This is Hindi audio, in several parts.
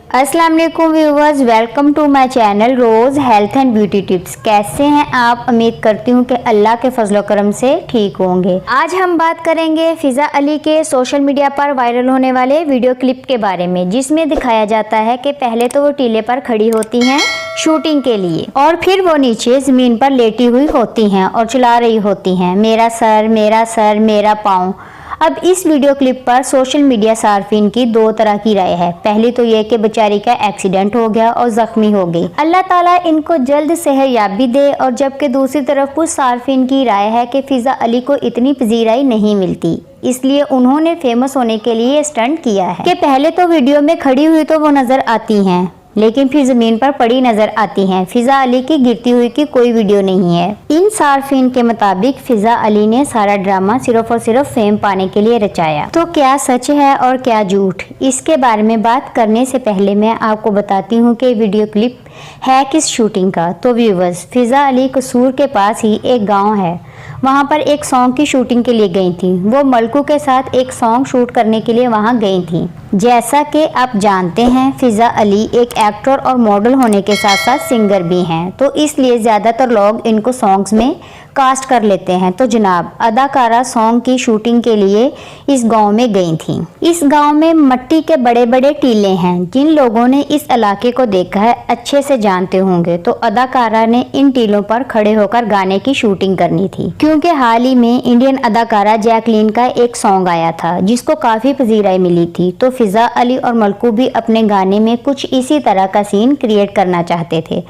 अस्सलाम वालेकुम viewers, welcome to my channel रोज़ हेल्थ एंड ब्यूटी टिप्स। कैसे हैं आप? उम्मीद करती हूँ कि अल्लाह के फजलो करम से ठीक होंगे। आज हम बात करेंगे फिज़ा अली के सोशल मीडिया पर वायरल होने वाले वीडियो क्लिप के बारे में, जिसमें दिखाया जाता है कि पहले तो वो टीले पर खड़ी होती हैं शूटिंग के लिए और फिर वो नीचे ज़मीन पर लेटी हुई होती हैं और चिल्ला रही होती हैं, मेरा सर मेरा पाँव। अब इस वीडियो क्लिप पर सोशल मीडिया सार्फिन की दो तरह की राय है। पहली तो ये कि बेचारी का एक्सीडेंट हो गया और जख्मी हो गई, अल्लाह ताला इनको जल्द सेहतयाबी दे। और जबकि दूसरी तरफ कुछ सार्फिन की राय है कि फिज़ा अली को इतनी पजीराई नहीं मिलती, इसलिए उन्होंने फेमस होने के लिए स्टंट किया है कि पहले तो वीडियो में खड़ी हुई तो वो नजर आती हैं, लेकिन फिर जमीन पर पड़ी नजर आती हैं। फिज़ा अली की गिरती हुई की कोई वीडियो नहीं है। इन सार्फिन के मुताबिक फिज़ा अली ने सारा ड्रामा सिर्फ और सिर्फ फेम पाने के लिए रचाया। तो क्या सच है और क्या झूठ, इसके बारे में बात करने से पहले मैं आपको बताती हूँ कि वीडियो क्लिप है किस शूटिंग का। तो व्यूवर्स, फिज़ा अली कसूर के पास ही एक गाँव है, वहाँ पर एक सॉन्ग की शूटिंग के लिए गई थी। वो मलकू के साथ एक सॉन्ग शूट करने के लिए वहाँ गई थी। जैसा कि आप जानते हैं, फिज़ा अली एक एक्टर और मॉडल होने के साथ साथ सिंगर भी हैं, तो इसलिए ज़्यादातर लोग इनको सॉन्ग्स में कास्ट कर लेते हैं। तो जनाब, अदाकारा सॉन्ग की शूटिंग के लिए इस गांव में गई थी। इस गांव में मिट्टी के बड़े बड़े टीले हैं। जिन लोगों ने इस इलाके को देखा है अच्छे से जानते होंगे। तो अदाकारा ने इन टीलों पर खड़े होकर गाने की शूटिंग करनी थी, क्योंकि हाल ही में इंडियन अदाकारा जैकलीन का एक सॉन्ग आया था जिसको काफ़ी पजीराई मिली थी। तो फिज़ा अली और मलकू भी अपने गाने में कुछ इसी तरह का सीन क्रिएट करना चाहते थे।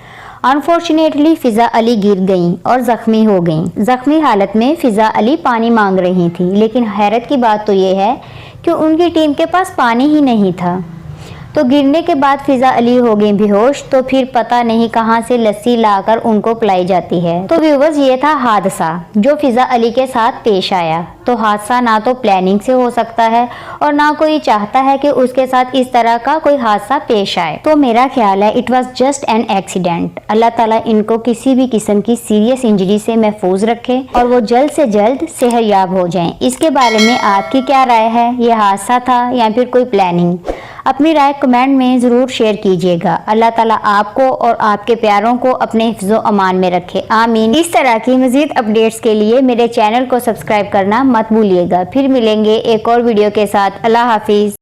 अनफॉर्चुनेटली फिज़ा अली गिर गईं और ज़ख्मी हो गईं। ज़ख्मी हालत में फिज़ा अली पानी मांग रही थी, लेकिन हैरत की बात तो ये है कि उनकी टीम के पास पानी ही नहीं था। तो गिरने के बाद फिज़ा अली हो गई बेहोश। तो फिर पता नहीं कहां से लस्सी लाकर उनको पिलाई जाती है। तो व्यूवर्स, ये था हादसा जो फिज़ा अली के साथ पेश आया। तो हादसा ना तो प्लानिंग से हो सकता है और ना कोई चाहता है कि उसके साथ इस तरह का कोई हादसा पेश आए। तो मेरा ख्याल है it was just an accident. Allah Taala इनको किसी भी किस्म की सीरियस इंजरी से महफूज रखे और वो जल्द से जल्द सेहतयाब हो जाएं। इसके बारे में आपकी क्या राय है? ये हादसा था या फिर कोई प्लानिंग? अपनी राय कमेंट में ज़रूर शेयर कीजिएगा। अल्लाह ताला आपको और आपके प्यारों को अपने हिफ्ज़ो अमान में रखे, आमीन। इस तरह की मज़ीद अपडेट्स के लिए मेरे चैनल को सब्सक्राइब करना मत भूलिएगा। फिर मिलेंगे एक और वीडियो के साथ। अल्लाह हाफिज़।